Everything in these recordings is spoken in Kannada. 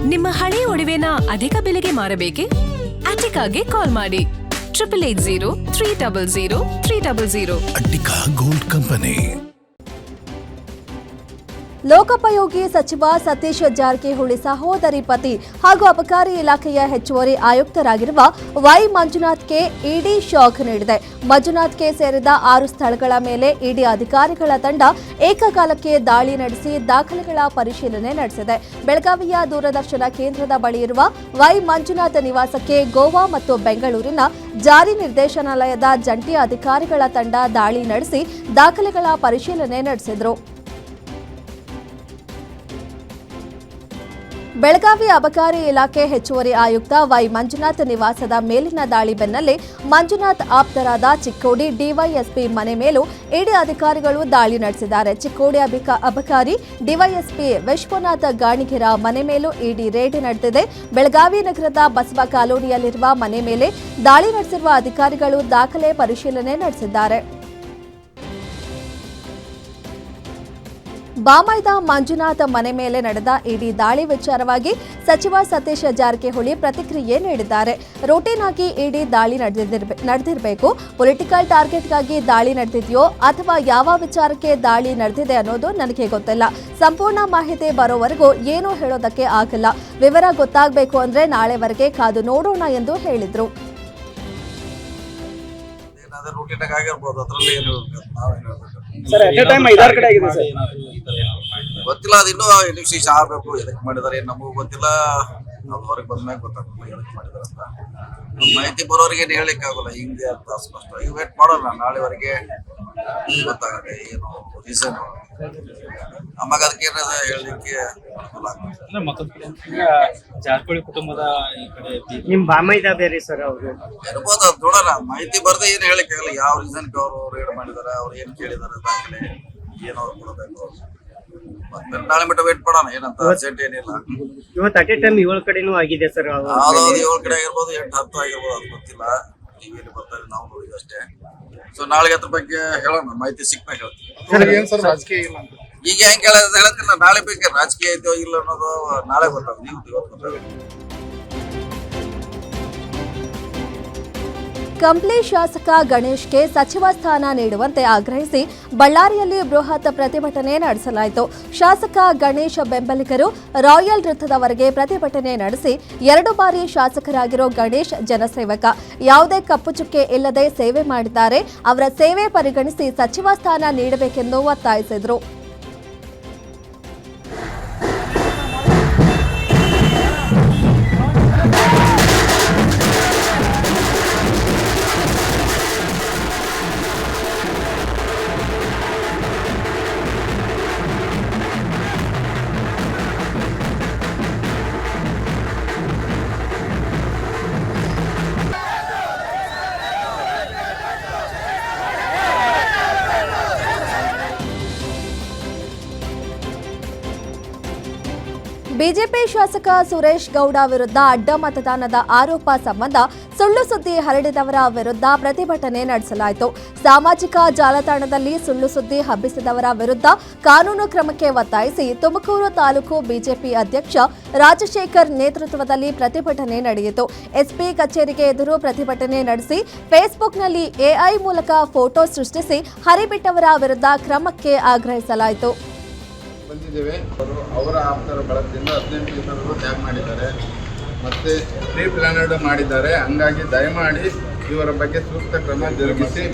ನಿಮ್ಮ ಹಳೆಯ ಒಡವೆನ ಅಧಿಕ ಬೆಲೆಗೆ ಮಾರಬೇಕೆ? ಅಟಿಕಾಗೆ ಕಾಲ್ ಮಾಡಿ 8880 ಅಟಿಕಾ ಗೋಲ್ಡ್ ಕಂಪನಿ. ಲೋಕೋಪಯೋಗಿ ಸಚಿವ ಸತೀಶ್ ಜಾರಕಿಹೊಳಿ ಸಹೋದರಿ ಪತಿ ಹಾಗೂ ಅಬಕಾರಿ ಇಲಾಖೆಯ ಹೆಚ್ಚುವರಿ ಆಯುಕ್ತರಾಗಿರುವ ವೈ ಮಂಜುನಾಥ್ಗೆ ಇಡಿ ಶಾಕ್ ನೀಡಿದೆ. ಮಂಜುನಾಥ್ಗೆ ಸೇರಿದ 6 ಸ್ಥಳಗಳ ಮೇಲೆ ಇಡಿ ಅಧಿಕಾರಿಗಳ ತಂಡ ಏಕಕಾಲಕ್ಕೆ ದಾಳಿ ನಡೆಸಿ ದಾಖಲೆಗಳ ಪರಿಶೀಲನೆ ನಡೆಸಿದೆ. ಬೆಳಗಾವಿಯ ದೂರದರ್ಶನ ಕೇಂದ್ರದ ಬಳಿ ಇರುವ ವೈ ಮಂಜುನಾಥ್ ನಿವಾಸಕ್ಕೆ ಗೋವಾ ಮತ್ತು ಬೆಂಗಳೂರಿನ ಜಾರಿ ನಿರ್ದೇಶನಾಲಯದ ಜಂಟಿ ಅಧಿಕಾರಿಗಳ ತಂಡ ದಾಳಿ ನಡೆಸಿ ದಾಖಲೆಗಳ ಪರಿಶೀಲನೆ ನಡೆಸಿದರು. ಬೆಳಗಾವಿ ಅಬಕಾರಿ ಇಲಾಖೆ ಹೆಚ್ಚುವರಿ ಆಯುಕ್ತ ವೈ ಮಂಜುನಾಥ್ ನಿವಾಸದ ಮೇಲಿನ ದಾಳಿ ಬೆನ್ನಲ್ಲೇ ಮಂಜುನಾಥ್ ಆಪ್ತರಾದ ಚಿಕ್ಕೋಡಿ ಡಿವೈಎಸ್ಪಿ ಮನೆ ಮೇಲೂ ಇಡಿ ಅಧಿಕಾರಿಗಳು ದಾಳಿ ನಡೆಸಿದ್ದಾರೆ. ಚಿಕ್ಕೋಡಿ ಅಬಕಾರಿ ಡಿವೈಎಸ್ಪಿ ವಿಶ್ವನಾಥ್ ಗಾಣಿಗೆರ ಮನೆ ಮೇಲೂ ಇಡಿ ರೇಡ್ ನಡೆದಿದೆ. ಬೆಳಗಾವಿ ನಗರದ ಬಸವ ಕಾಲೋನಿಯಲ್ಲಿರುವ ಮನೆ ಮೇಲೆ ದಾಳಿ ನಡೆಸಿರುವ ಅಧಿಕಾರಿಗಳು ದಾಖಲೆ ಪರಿಶೀಲನೆ ನಡೆಸಿದ್ದಾರೆ. ಬಾಮೈದ ಮಂಜುನಾಥ್ ಮನೆ ಮೇಲೆ ನಡೆದ ಇಡಿ ದಾಳಿ ವಿಚಾರವಾಗಿ ಸಚಿವ ಸತೀಶ್ ಜಾರಕಿಹೊಳಿ ಪ್ರತಿಕ್ರಿಯೆ ನೀಡಿದ್ದಾರೆ. ರೂಟೀನ್ ಆಗಿ ಇಡಿ ದಾಳಿ ನಡೆದಿರಬೇಕು. ಪೊಲಿಟಿಕಲ್ ಟಾರ್ಗೆಟ್ಗಾಗಿ ದಾಳಿ ನಡೆದಿದೆಯೋ ಅಥವಾ ಯಾವ ವಿಚಾರಕ್ಕೆ ದಾಳಿ ನಡೆದಿದೆ ಅನ್ನೋದು ನನಗೆ ಗೊತ್ತಿಲ್ಲ. ಸಂಪೂರ್ಣ ಮಾಹಿತಿ ಬರೋವರೆಗೂ ಏನೂ ಹೇಳೋದಕ್ಕೆ ಆಗಲ್ಲ. ವಿವರ ಗೊತ್ತಾಗಬೇಕು ಅಂದ್ರೆ ನಾಳೆವರೆಗೆ ಕಾದು ನೋಡೋಣ ಎಂದು ಹೇಳಿದ್ರು. ಗೊತ್ತಿಲ್ಲ, ಅದು ಇನ್ನೂ ಇನ್ವೆಸ್ಟಿಗೇಷನ್ ಆಗಬೇಕು. ಎದಕ್ಕೆ ಮಾಡಿದಾರೆ ನಮಗೂ ಗೊತ್ತಿಲ್ಲ. ಅದು ಹೊರಗೆ ಬಂದ್ಮ್ಯಾಗ ಗೊತ್ತಾಗಲ್ಲ ಎದಕ್ಕೆ ಮಾಡಿದಾರೆ ಅಂತ. ಮಾಹಿತಿ ಬರೋರಿಗೆ ಏನು ಹೇಳಿಕ್ಕೆ ಆಗೋಲ್ಲ ಹಿಂಗೆ ಅಂತ ಸ್ಪಷ್ಟವಾಗಿ ವೇಟ್ ಮಾಡೋಣ. ನಾಳೆವರೆಗೆ ಗೊತ್ತಾಗುತ್ತೆ ಏನು ರೀಸನ್. ಆವಾಗ ಅದಕ್ಕೆ ಏನಾದ ಹೇಳಲಿಕ್ಕೆ ಜಾರಕಿಹೊಳಿ ಕುಟುಂಬದ ನಿಮ್ ಬಾಮೈದ ಬೇರೆ ಸರ್ ಅವರು ಇರ್ಬೋದು. ಅದು ನೋಡೋಣ. ಮಾಹಿತಿ ಬರ್ದೆ ಏನು ಹೇಳಿಕ್ಕೆ ಆಗಲ್ಲ. ಯಾವ ರೀಸನ್ಗೆ ಅವರು ರೇಡ್ ಮಾಡಿದಾರೆ, ಅವ್ರು ಏನು ಕೇಳಿದಾರೆ, ದಾಖಲೆ ಏನು ಅವ್ರು ಕೊಡಬೇಕು. ಮತ್ತೆ ನಾಳೆ ಮಟ್ಟ ವೇಟ್ ಮಾಡೋಣ. ಏನಂತ ಅರ್ಜೆಂಟ್ ಏನಿಲ್ಲ. ಇವತ್ತು ಅಟ್ ಎ ಟೈಮ್ 7 ಕಡೆನೂ ಆಗಿದೆ ಸರ್. ಯಾವ್ದು 7 ಕಡೆ ಆಗಿರ್ಬೋದು, 8, 10 ಆಗಿರ್ಬೋದು, ಅದು ಗೊತ್ತಿಲ್ಲ. ಟಿವಿಯಲ್ಲಿ ಬರ್ತಾರೆ, ನಾವು ನೋಡಿದ್ವಿ ಅಷ್ಟೇ. ಸೊ ನಾಳೆಗೆ ಅದ್ರ ಬಗ್ಗೆ ಹೇಳೋಣ. ಮಾಹಿತಿ ಸಿಕ್ಕಾಗ ಹೇಳ್ತೀವಿ. ಈಗ ಹೆಂಗ್ ಹೇಳತ್ತಿಲ್ಲ. ನಾಳೆ ಬೇಕು ರಾಜಕೀಯ ಐತೋ ಇಲ್ಲ ಅನ್ನೋದು ನಾಳೆ ಗೊತ್ತಾಗುತ್ತೆ. ಇವತ್ತು ಗೊತ್ತಾಗುತ್ತೆ. ಕಂಪ್ಲಿ ಶಾಸಕ ಗಣೇಶ್ಗೆ ಸಚಿವ ಸ್ಥಾನ ನೀಡುವಂತೆ ಆಗ್ರಹಿಸಿ ಬಳ್ಳಾರಿಯಲ್ಲಿ ಬೃಹತ್ ಪ್ರತಿಭಟನೆ ನಡೆಸಲಾಯಿತು. ಶಾಸಕ ಗಣೇಶ್ ಬೆಂಬಲಿಗರು ರಾಯಲ್ ವೃತ್ತದವರೆಗೆ ಪ್ರತಿಭಟನೆ ನಡೆಸಿ 2 ಬಾರಿ ಶಾಸಕರಾಗಿರೋ ಗಣೇಶ್ ಜನಸೇವಕ, ಯಾವುದೇ ಕಪ್ಪು ಚುಕ್ಕೆ ಇಲ್ಲದೆ ಸೇವೆ ಮಾಡಿದ್ದಾರೆ. ಅವರ ಸೇವೆ ಪರಿಗಣಿಸಿ ಸಚಿವ ಸ್ಥಾನ ನೀಡಬೇಕೆಂದು ಒತ್ತಾಯಿಸಿದರು. ಬಿಜೆಪಿ ಶಾಸಕ ಸುರೇಶ್ ಗೌಡ ವಿರುದ್ಧ ಅಡ್ಡ ಮತದಾನದ ಆರೋಪ ಸಂಬಂಧ ಸುಳ್ಳು ಸುದ್ದಿ ಹರಡಿದವರ ವಿರುದ್ಧ ಪ್ರತಿಭಟನೆ ನಡೆಸಲಾಯಿತು. ಸಾಮಾಜಿಕ ಜಾಲತಾಣದಲ್ಲಿ ಸುಳ್ಳು ಸುದ್ದಿ ಹಬ್ಬಿಸಿದವರ ವಿರುದ್ಧ ಕಾನೂನು ಕ್ರಮಕ್ಕೆ ಒತ್ತಾಯಿಸಿ ತುಮಕೂರು ತಾಲೂಕು ಬಿಜೆಪಿ ಅಧ್ಯಕ್ಷ ರಾಜಶೇಖರ್ ನೇತೃತ್ವದಲ್ಲಿ ಪ್ರತಿಭಟನೆ ನಡೆಯಿತು. ಎಸ್ಪಿ ಕಚೇರಿಗೆ ಎದುರು ಪ್ರತಿಭಟನೆ ನಡೆಸಿ ಫೇಸ್ಬುಕ್ನಲ್ಲಿ ಎಐ ಮೂಲಕ ಫೋಟೋ ಸೃಷ್ಟಿಸಿ ಹರಿಬಿಟ್ಟವರ ವಿರುದ್ಧ ಕ್ರಮಕ್ಕೆ ಆಗ್ರಹಿಸಲಾಯಿತು. ಬಂದಿದ್ದೇವೆ. ಅವರ ಆಪ್ತರ ಬಳಗದಿಂದ 18 ಲೀಟರ್ ತ್ಯಾಗ ಮಾಡಿದ್ದಾರೆ, ಮತ್ತೆ ಪ್ರೀ ಪ್ಲಾನಡ್ ಮಾಡಿದ್ದಾರೆ. ಹಂಗಾಗಿ ದಯಮಾಡಿ ಇವರ ಬಗ್ಗೆ ಸೂಕ್ತ ಕ್ರಮ ಜರುಗಿಸಿ.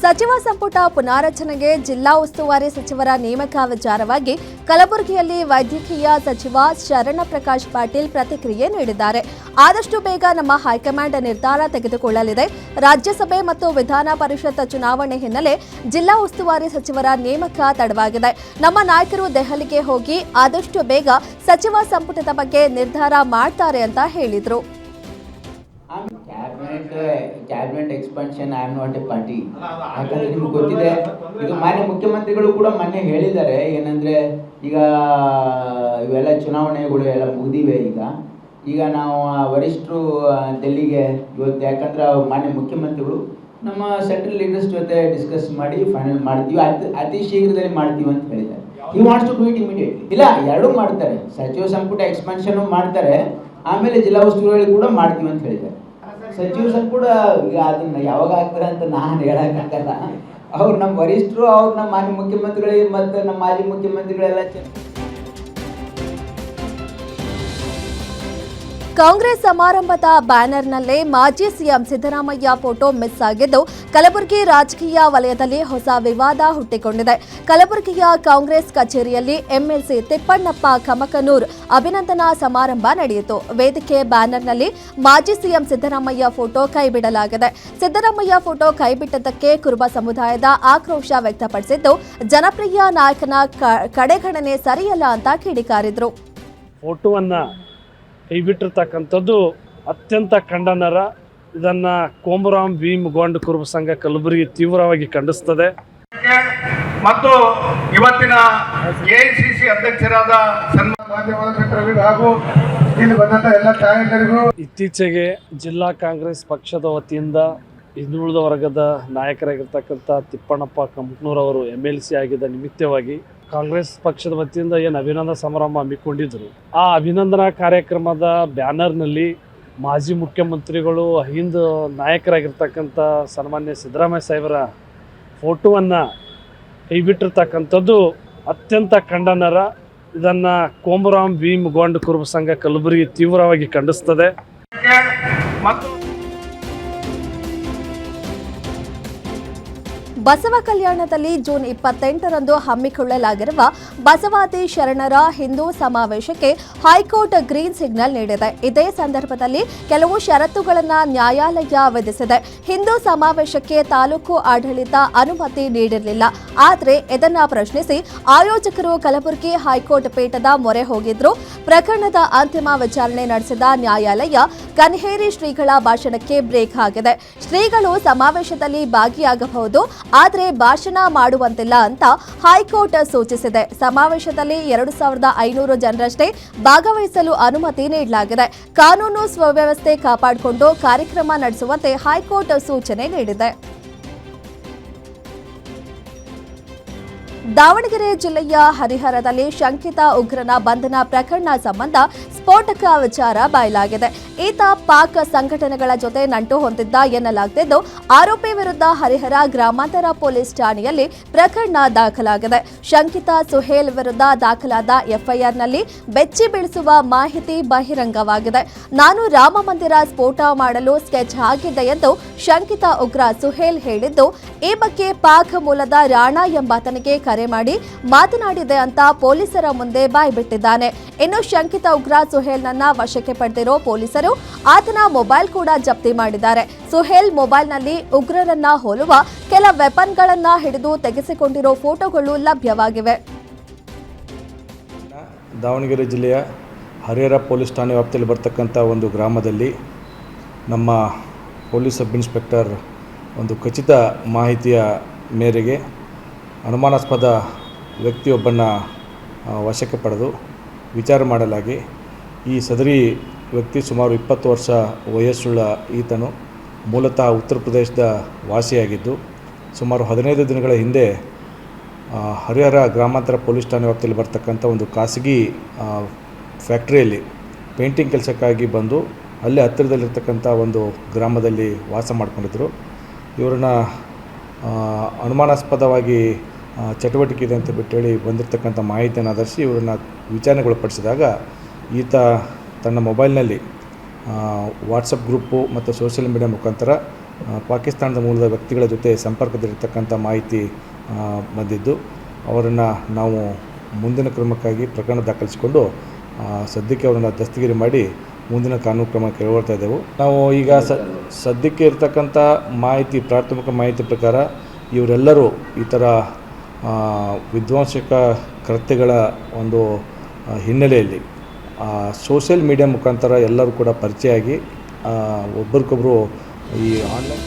ಸಚಿವ ಸಂಪುಟ ಪುನಾರಚನೆಗೆ ಜಿಲ್ಲಾ ಉಸ್ತುವಾರಿ ಸಚಿವರ ನೇಮಕ ವಿಚಾರವಾಗಿ ಕಲಬುರಗಿಯಲ್ಲಿ ವೈದ್ಯಕೀಯ ಸಚಿವ ಶರಣಪ್ರಕಾಶ್ ಪಾಟೀಲ್ ಪ್ರತಿಕ್ರಿಯೆ ನೀಡಿದ್ದಾರೆ. ಆದಷ್ಟು ಬೇಗ ನಮ್ಮ ಹೈಕಮಾಂಡ್ ನಿರ್ಧಾರ ತೆಗೆದುಕೊಳ್ಳಲಿದೆ. ರಾಜ್ಯಸಭೆ ಮತ್ತು ವಿಧಾನ ಪರಿಷತ್ ಚುನಾವಣೆ ಹಿನ್ನೆಲೆ ಜಿಲ್ಲಾ ಉಸ್ತುವಾರಿ ಸಚಿವರ ನೇಮಕ ತಡವಾಗಿದೆ. ನಮ್ಮ ನಾಯಕರು ದೆಹಲಿಗೆ ಹೋಗಿ ಆದಷ್ಟು ಬೇಗ ಸಚಿವ ಸಂಪುಟದ ಬಗ್ಗೆ ನಿರ್ಧಾರ ಮಾಡ್ತಾರೆ ಅಂತ ಹೇಳಿದರು. Cabinet expansion I am not A party. ಯಾಕಂದರೆ ನಿಮ್ಗೆ ಗೊತ್ತಿದೆ, ಈಗ ಮಾನ್ಯ ಮುಖ್ಯಮಂತ್ರಿಗಳು ಕೂಡ ಮೊನ್ನೆ ಹೇಳಿದ್ದಾರೆ ಏನಂದರೆ ಈಗ ಇವೆಲ್ಲ ಚುನಾವಣೆಗಳು ಎಲ್ಲ ಮುಗಿದಿವೆ. ಈಗ ಈಗ ನಾವು ವರಿಷ್ಠರು ಡೆಲ್ಲಿಗೆ ಇವತ್ತು, ಯಾಕಂದ್ರೆ ಮಾನ್ಯ ಮುಖ್ಯಮಂತ್ರಿಗಳು ನಮ್ಮ ಸೆಂಟ್ರಲ್ ಲೀಡರ್ಸ್ ಜೊತೆ ಡಿಸ್ಕಸ್ ಮಾಡಿ ಫೈನಲ್ ಮಾಡ್ತೀವಿ, ಅತಿ ಶೀಘ್ರದಲ್ಲಿ ಮಾಡ್ತೀವಿ ಅಂತ ಹೇಳಿದ್ದಾರೆ. He wants to do it immediately. ಇಲ್ಲ, ಎರಡೂ ಮಾಡ್ತಾರೆ, ಸಚಿವ ಸಂಪುಟ ಎಕ್ಸ್ಪಾನ್ಷನ್ ಮಾಡ್ತಾರೆ, ಆಮೇಲೆ ಜಿಲ್ಲಾ ಉಸ್ತುವಾರಿ ಕೂಡ ಮಾಡ್ತೀವಿ ಅಂತ ಹೇಳಿದ್ದಾರೆ. ಸಚಿವ ಸಂಪುಟ ಈಗ ಅದನ್ನ ಯಾವಾಗ ಆಗ್ತಾರೆ ಅಂತ ನಾನು ಹೇಳಕ್ಕಾಗಲ್ಲ. ಅವ್ರು ನಮ್ಮ ವರಿಷ್ಠರು, ಅವ್ರು ನಮ್ಮ ಮಾನ್ಯ ಮುಖ್ಯಮಂತ್ರಿಗಳಿಗೆ ಮತ್ತು ನಮ್ಮ ಮಾಜಿ ಮುಖ್ಯಮಂತ್ರಿಗಳೆಲ್ಲ ಕಾಂಗ್ರೆಸ್ ಸಮಾರಂಭದ ಬ್ಯಾನರ್ನಲ್ಲೇ ಮಾಜಿ ಸಿಎಂ ಸಿದ್ದರಾಮಯ್ಯ ಫೋಟೋ ಮಿಸ್ ಆಗಿದ್ದು ಕಲಬುರಗಿ ರಾಜಕೀಯ ವಲಯದಲ್ಲಿ ಹೊಸ ವಿವಾದ ಹುಟ್ಟಿಕೊಂಡಿದೆ. ಕಲಬುರಗಿಯ ಕಾಂಗ್ರೆಸ್ ಕಚೇರಿಯಲ್ಲಿ ಎಂಎಲ್ಸಿ ತಿಪ್ಪಣ್ಣಪ್ಪ ಕಮಕನೂರ್ ಅಭಿನಂದನಾ ಸಮಾರಂಭ ನಡೆಯಿತು. ವೇದಿಕೆ ಬ್ಯಾನರ್ನಲ್ಲಿ ಮಾಜಿ ಸಿಎಂ ಸಿದ್ದರಾಮಯ್ಯ ಫೋಟೋ ಕೈಬಿಡಲಾಗಿದೆ. ಸಿದ್ದರಾಮಯ್ಯ ಫೋಟೋ ಕೈಬಿಟ್ಟದ್ದಕ್ಕೆ ಕುರುಬ ಸಮುದಾಯದ ಆಕ್ರೋಶ ವ್ಯಕ್ತಪಡಿಸಿದ್ದು, ಜನಪ್ರಿಯ ನಾಯಕನ ಕಡೆಗಣನೆ ಸರಿಯಲ್ಲ ಅಂತ ಕಿಡಿಕಾರಿದ್ರು. ಫೋಟೋವನ್ನ ಕೈಬಿಟ್ಟಿರ್ತಕ್ಕಂಥದ್ದು ಅತ್ಯಂತ ಖಂಡನರ. ಇದನ್ನ ಕೋಮರಾಮ್ ಭೀಮ್ ಗೊಂಡ್ ಕುರುಬ ಸಂಘ ಕಲಬುರಗಿ ತೀವ್ರವಾಗಿ ಖಂಡಿಸ್ತದೆ. ಮತ್ತು ಇವತ್ತಿನ ಎಐಸಿಸಿ ಅಧ್ಯಕ್ಷರಾದ ಹಾಗೂ ಇಲ್ಲಿ ಬಂದಂತ ಎಲ್ಲ ತಾಯಂದಿರಿಗೂ ಇತ್ತೀಚೆಗೆ ಜಿಲ್ಲಾ ಕಾಂಗ್ರೆಸ್ ಪಕ್ಷದ ವತಿಯಿಂದ ಹಿಂದುಳಿದ ವರ್ಗದ ನಾಯಕರಾಗಿರ್ತಕ್ಕಂಥ ತಿಪ್ಪಣ್ಣಪ್ಪ ಕಮಕನೂರ್ ಅವರು MLC ಆಗಿದ್ದ ನಿಮಿತ್ತವಾಗಿ ಕಾಂಗ್ರೆಸ್ ಪಕ್ಷದ ವತಿಯಿಂದ ಏನು ಅಭಿನಂದನಾ ಸಮಾರಂಭ ಹಮ್ಮಿಕೊಂಡಿದ್ದರು, ಆ ಅಭಿನಂದನಾ ಕಾರ್ಯಕ್ರಮದ ಬ್ಯಾನರ್ನಲ್ಲಿ ಮಾಜಿ ಮುಖ್ಯಮಂತ್ರಿಗಳು ಹಿಂದ್ ನಾಯಕರಾಗಿರ್ತಕ್ಕಂಥ ಸನ್ಮಾನ್ಯ ಸಿದ್ದರಾಮಯ್ಯ ಸಾಹೇಬರ ಫೋಟೋವನ್ನು ಕೈಬಿಟ್ಟಿರ್ತಕ್ಕಂಥದ್ದು ಅತ್ಯಂತ ಖಂಡನರ. ಇದನ್ನು ಕೋಮರಾಮ್ ಭೀಮ್ ಗೊಂಡ್ ಕುರುಬ ಸಂಘ ಕಲಬುರಗಿ ತೀವ್ರವಾಗಿ ಖಂಡಿಸ್ತದೆ. ಮತ್ತು ಬಸವ ಕಲ್ಯಾಣದಲ್ಲಿ ಜೂನ್ 28ರಂದು ಹಮ್ಮಿಕೊಳ್ಳಲಾಗಿರುವ ಬಸವಾದಿ ಶರಣರ ಹಿಂದೂ ಸಮಾವೇಶಕ್ಕೆ ಹೈಕೋರ್ಟ್ ಗ್ರೀನ್ ಸಿಗ್ನಲ್ ನೀಡಿದೆ. ಇದೇ ಸಂದರ್ಭದಲ್ಲಿ ಕೆಲವು ಷರತ್ತುಗಳನ್ನು ನ್ಯಾಯಾಲಯ ವಿಧಿಸಿದೆ. ಹಿಂದೂ ಸಮಾವೇಶಕ್ಕೆ ತಾಲೂಕು ಆಡಳಿತ ಅನುಮತಿ ನೀಡಿರಲಿಲ್ಲ. ಆದರೆ ಇದನ್ನು ಪ್ರಶ್ನಿಸಿ ಆಯೋಜಕರು ಕಲಬುರಗಿ ಹೈಕೋರ್ಟ್ ಪೀಠದ ಮೊರೆ ಹೋಗಿದ್ರು. ಪ್ರಕರಣದ ಅಂತಿಮ ವಿಚಾರಣೆ ನಡೆಸಿದ ನ್ಯಾಯಾಲಯ ಕನ್ಹೇರಿ ಶ್ರೀಗಳ ಭಾಷಣಕ್ಕೆ ಬ್ರೇಕ್ ಹಾಕಿದೆ. ಶ್ರೀಗಳು ಸಮಾವೇಶದಲ್ಲಿ ಭಾಗಿಯಾಗಬಹುದು, ಆದರೆ ಭಾಷಣ ಮಾಡುವಂತಿಲ್ಲ ಅಂತ ಹೈಕೋರ್ಟ್ ಸೂಚಿಸಿದೆ. ಸಮಾವೇಶದಲ್ಲಿ 2500 ಜನರಷ್ಟೇ ಭಾಗವಹಿಸಲು ಅನುಮತಿ ನೀಡಲಾಗಿದೆ. ಕಾನೂನು ಸುವ್ಯವಸ್ಥೆ ಕಾಪಾಡಿಕೊಂಡು ಕಾರ್ಯಕ್ರಮ ನಡೆಸುವಂತೆ ಹೈಕೋರ್ಟ್ ಸೂಚನೆ ನೀಡಿದೆ. ದಾವಣಗೆರೆ ಜಿಲ್ಲೆಯ ಹರಿಹರದಲ್ಲಿ ಶಂಕಿತ ಉಗ್ರನ ಬಂಧನ ಪ್ರಕರಣ ಸಂಬಂಧ ಸ್ಫೋಟಕ ವಿಚಾರ ಬಯಲಾಗಿದೆ. ಈತ ಪಾಕ್ ಸಂಘಟನೆಗಳ ಜೊತೆ ನಂಟು ಹೊಂದಿದ್ದ ಎನ್ನಲಾಗುತ್ತಿದ್ದು, ಆರೋಪಿ ವಿರುದ್ಧ ಹರಿಹರ ಗ್ರಾಮಾಂತರ ಪೊಲೀಸ್ ಠಾಣೆಯಲ್ಲಿ ಪ್ರಕರಣ ದಾಖಲಾಗಿದೆ. ಶಂಕಿತ ಸುಹೇಲ್ ವಿರುದ್ಧ ದಾಖಲಾದ ಎಫ್ಐಆರ್ನಲ್ಲಿ ಬೆಚ್ಚಿ ಬೀಳಿಸುವ ಮಾಹಿತಿ ಬಹಿರಂಗವಾಗಿದೆ. ನಾನು ರಾಮ ಮಂದಿರ ಸ್ಫೋಟ ಮಾಡಲು ಸ್ಕೆಚ್ ಹಾಕಿದ್ದೆ ಎಂದು ಶಂಕಿತ ಉಗ್ರ ಸುಹೇಲ್ ಹೇಳಿದ್ದು, ಈ ಬಗ್ಗೆ ಪಾಕ್ ಮೂಲದ ರಾಣಾ ಎಂಬಾತನಿಗೆ ಕರೆ ಮಾಡಿ ಮಾತನಾಡಿದೆ ಅಂತ ಪೊಲೀಸರ ಮುಂದೆ ಬಾಯ್ಬಿಟ್ಟಿದ್ದಾನೆ. ಇನ್ನು ಶಂಕಿತ ಉಗ್ರ ಸುಹೇಲ್ನನ್ನ ವಶಕ್ಕೆ ಪಡೆದಿರೋ ಪೊಲೀಸರು ಆತನ ಮೊಬೈಲ್ ಕೂಡ ಜಪ್ತಿ ಮಾಡಿದ್ದಾರೆ. ಸುಹೇಲ್ ಮೊಬೈಲ್ನಲ್ಲಿ ಉಗ್ರರನ್ನ ಹೋಲುವ ಕೆಲ ವೆಪನ್ಗಳನ್ನ ಹಿಡಿದು ತೆಗೆಸಿಕೊಂಡಿರೋ ಫೋಟೋಗಳು ಲಭ್ಯವಾಗಿವೆ. ದಾವಣಗೆರೆ ಜಿಲ್ಲೆಯ ಹರಿಹರ ಪೊಲೀಸ್ ಠಾಣೆ ವ್ಯಾಪ್ತಿಯಲ್ಲಿ ಬರ್ತಕ್ಕಂಥ ಒಂದು ಗ್ರಾಮದಲ್ಲಿ ನಮ್ಮ ಪೊಲೀಸ್ ಸಬ್ ಇನ್ಸ್ಪೆಕ್ಟರ್ ಒಂದು ಖಚಿತ ಮಾಹಿತಿಯ ಮೇರೆಗೆ ಅನುಮಾನಾಸ್ಪದ ವ್ಯಕ್ತಿಯೊಬ್ಬನ ವಶಕ್ಕೆ ಪಡೆದು ವಿಚಾರ ಮಾಡಲಾಗಿ ಈ ಸದರಿ ವ್ಯಕ್ತಿ ಸುಮಾರು 20 ವರ್ಷ ವಯಸ್ಸುಳ್ಳ ಈತನು ಮೂಲತಃ ಉತ್ತರ ಪ್ರದೇಶದ ವಾಸಿಯಾಗಿದ್ದು ಸುಮಾರು 15 ದಿನಗಳ ಹಿಂದೆ ಹರಿಹರ ಗ್ರಾಮಾಂತರ ಪೊಲೀಸ್ ಠಾಣೆ ವ್ಯಾಪ್ತಿಯಲ್ಲಿ ಬರ್ತಕ್ಕಂಥ ಒಂದು ಖಾಸಗಿ ಫ್ಯಾಕ್ಟ್ರಿಯಲ್ಲಿ ಪೇಂಟಿಂಗ್ ಕೆಲಸಕ್ಕಾಗಿ ಬಂದು ಅಲ್ಲಿ ಹತ್ತಿರದಲ್ಲಿರ್ತಕ್ಕಂಥ ಒಂದು ಗ್ರಾಮದಲ್ಲಿ ವಾಸ ಮಾಡಿಕೊಂಡಿದ್ದರು. ಇವರನ್ನ ಅನುಮಾನಾಸ್ಪದವಾಗಿ ಚಟುವಟಿಕೆ ಇದೆ ಅಂತ ಬಿಟ್ಟೇಳಿ ಬಂದಿರತಕ್ಕಂಥ ಮಾಹಿತಿಯನ್ನು ಆಧರಿಸಿ ಇವರನ್ನು ವಿಚಾರಣೆಗೊಳಪಡಿಸಿದಾಗ ಈತ ತನ್ನ ಮೊಬೈಲ್ನಲ್ಲಿ ವಾಟ್ಸಪ್ ಗ್ರೂಪು ಮತ್ತು ಸೋಷಿಯಲ್ ಮೀಡಿಯಾ ಮುಖಾಂತರ ಪಾಕಿಸ್ತಾನದ ಮೂಲದ ವ್ಯಕ್ತಿಗಳ ಜೊತೆ ಸಂಪರ್ಕದಲ್ಲಿರ್ತಕ್ಕಂಥ ಮಾಹಿತಿ ಬಂದಿದ್ದು, ಅವರನ್ನು ನಾವು ಮುಂದಿನ ಕ್ರಮಕ್ಕಾಗಿ ಪ್ರಕರಣ ದಾಖಲಿಸಿಕೊಂಡು ಸದ್ಯಕ್ಕೆ ಅವರನ್ನು ದಸ್ತಗಿರಿ ಮಾಡಿ ಮುಂದಿನ ಕಾನೂನು ಕ್ರಮ ಕೈಗೊಳ್ತಾ ಇದ್ದೆವು. ನಾವು ಈಗ ಸದ್ಯಕ್ಕೆ ಇರ್ತಕ್ಕಂಥ ಮಾಹಿತಿ, ಪ್ರಾಥಮಿಕ ಮಾಹಿತಿ ಪ್ರಕಾರ ಇವರೆಲ್ಲರೂ ಈ ಥರ ವಿಧ್ವಂಸಕ ಕೃತ್ಯಗಳ ಒಂದು ಹಿನ್ನೆಲೆಯಲ್ಲಿ ಸೋಷಿಯಲ್ ಮೀಡಿಯಾ ಮುಖಾಂತರ ಎಲ್ಲರೂ ಕೂಡ ಪರಿಚಯ ಆಗಿ ಒಬ್ಬರಿಗೊಬ್ಬರು ಈ ಆನ್ಲೈನ್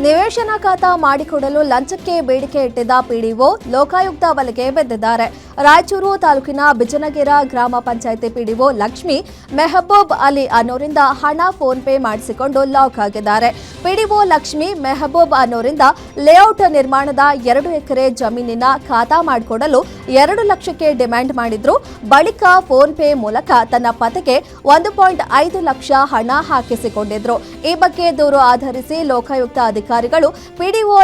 ನಿವೇಶನ ಖಾತಾ ಮಾಡಿಕೊಡಲು ಲಂಚಕ್ಕೆ ಬೇಡಿಕೆ ಇಟ್ಟಿದ್ದ ಪಿಡಿಒ ಲೋಕಾಯುಕ್ತ ಬಲೆಗೆ ಬಿದ್ದಿದ್ದಾರೆ. ರಾಯಚೂರು ತಾಲೂಕಿನ ಬಿಜನಗೆರ ಗ್ರಾಮ ಪಂಚಾಯಿತಿ ಪಿಡಿಒ ಲಕ್ಷ್ಮಿ ಮೆಹಬೂಬ್ ಅಲಿ ಅನ್ನೋರಿಂದ ಹಣ ಫೋನ್ ಪೇ ಮಾಡಿಸಿಕೊಂಡು ಲಾಕ್ ಆಗಿದ್ದಾರೆ. ಪಿಡಿಒ ಲಕ್ಷ್ಮಿ ಮೆಹಬೂಬ್ ಅನ್ನೋರಿಂದ ಲೇಔಟ್ ನಿರ್ಮಾಣದ 2 ಎಕರೆ ಜಮೀನಿನ ಖಾತಾ ಮಾಡಿಕೊಡಲು 2 ಲಕ್ಷಕ್ಕೆ ಡಿಮ್ಯಾಂಡ್ ಮಾಡಿದ್ರು. ಬಳಿಕ ಫೋನ್ ಪೇ ಮೂಲಕ ತನ್ನ ಪತಿಗೆ 1.5 ಲಕ್ಷ ಹಣ ಹಾಕಿಸಿಕೊಂಡಿದ್ರು. ಈ ಬಗ್ಗೆ ದೂರು ಆಧರಿಸಿ ಲೋಕಾಯುಕ್ತ ಅಧಿಕಾರಿಗಳು ಪಿಡಿಒ